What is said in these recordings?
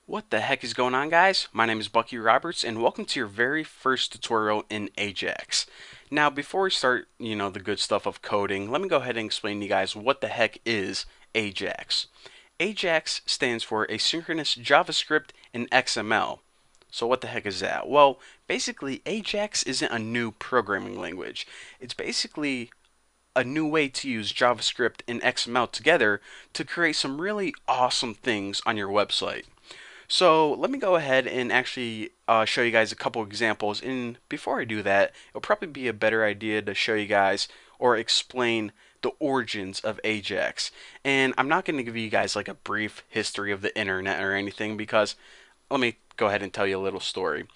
What the heck is going on, guys? My name is Bucky Roberts and welcome to your very first tutorial in AJAX. Now before we start, the good stuff of coding, let me go ahead and explain to you guys what the heck is AJAX. AJAX stands for Asynchronous JavaScript and XML. So what the heck is that? Well, basically AJAX isn't a new programming language. It's basically a new way to use JavaScript and XML together to create some really awesome things on your website. So let me go ahead and actually show you guys a couple examples. And before I do that, it'll probably be a better idea to show you guys or explain the origins of AJAX. And I'm not going to give you guys like a brief history of the internet or anything because let me go ahead and tell you a little story.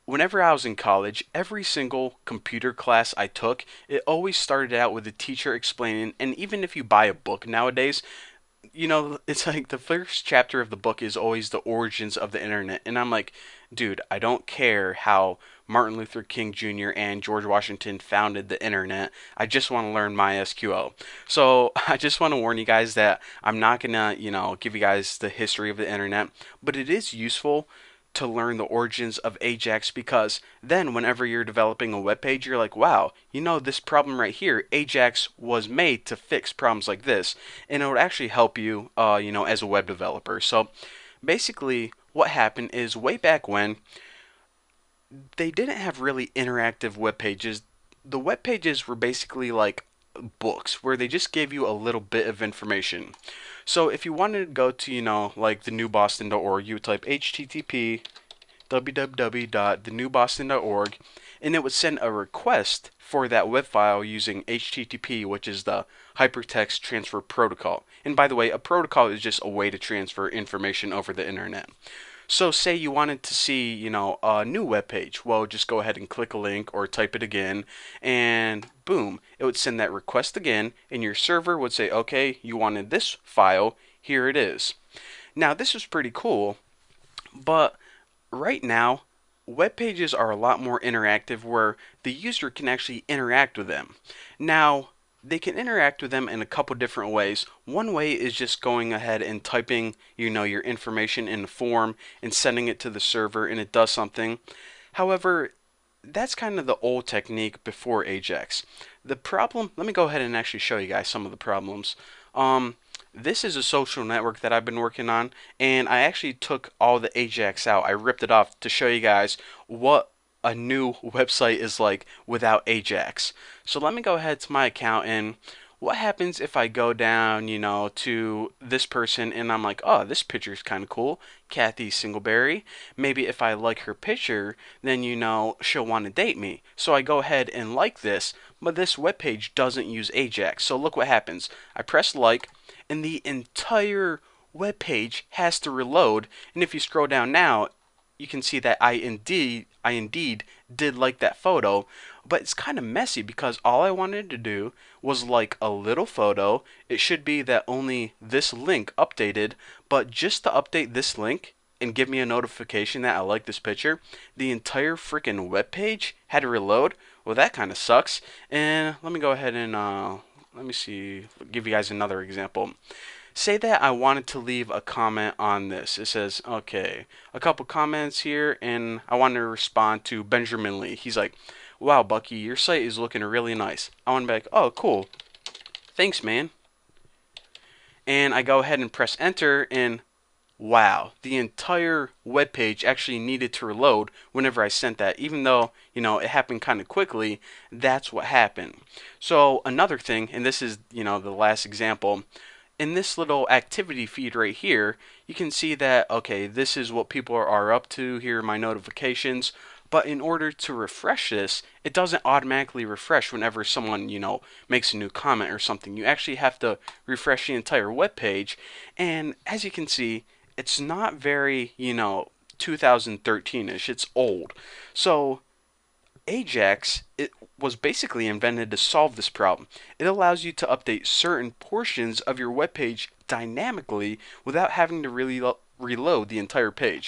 Whenever I was in college, every single computer class I took, it always started out with a teacher explaining, and even if you buy a book nowadays, it's like the first chapter of the book is always the origins of the internet. And I'm like, dude, I don't care how Martin Luther King Jr. and George Washington founded the internet. I just want to learn MySQL. So I just want to warn you guys that I'm not going to, give you guys the history of the internet, but it is useful to learn the origins of Ajax because then whenever you're developing a web page, you're like, wow, this problem right here, Ajax was made to fix problems like this, and it would actually help you, as a web developer. So basically, what happened is way back when they didn't have really interactive web pages. The web pages were basically like books where they just gave you a little bit of information. So if you wanted to go to, like thenewboston.org, you would type http www.thenewboston.org, and it would send a request for that web file using HTTP, which is the Hypertext Transfer Protocol. And by the way, a protocol is just a way to transfer information over the internet. So say you wanted to see, a new web page. Well, just go ahead and click a link or type it again, and boom, it would send that request again, and your server would say, okay, you wanted this file, here it is. Now, this is pretty cool, but right now, web pages are a lot more interactive where the user can actually interact with them. Now, they can interact with them in a couple different ways. One way is just going ahead and typing, your information in a form and sending it to the server and it does something. However, that's kind of the old technique before Ajax. The problem, let me go ahead and actually show you guys some of the problems. This is a social network that I've been working on, and I actually took all the Ajax out. I ripped it off to show you guys what a new website is like without Ajax. So let me go ahead to my account, and what happens if I go down, to this person and I'm like, oh, this picture is kind of cool, Kathy Singleberry. Maybe if I like her picture, then, she'll want to date me. So I go ahead and like this, but this webpage doesn't use Ajax. So look what happens. I press like, and the entire web page has to reload. And if you scroll down now, you can see that I indeed did like that photo, but it's kind of messy because all I wanted to do was like a little photo. It should be that only this link updated, but just to update this link and give me a notification that I like this picture, the entire freaking web page had to reload. Well, that kind of sucks. And let me go ahead and let me see, give you guys another example. Say that I wanted to leave a comment on this. It says, okay, a couple comments here, and I want to respond to Benjamin Lee. He's like, wow, Bucky, your site is looking really nice. I want to be like, oh, cool. Thanks, man. And I go ahead and press enter, and wow, the entire web page actually needed to reload whenever I sent that. Even though, it happened kind of quickly, that's what happened. So another thing, and this is, the last example, in this little activity feed right here, you can see that, okay, this is what people are up to. Here are my notifications. But in order to refresh this, it doesn't automatically refresh whenever someone, makes a new comment or something. You actually have to refresh the entire web page. And as you can see, it's not very, 2013-ish. It's old. So Ajax, it was basically invented to solve this problem. It allows you to update certain portions of your web page dynamically without having to really reload the entire page.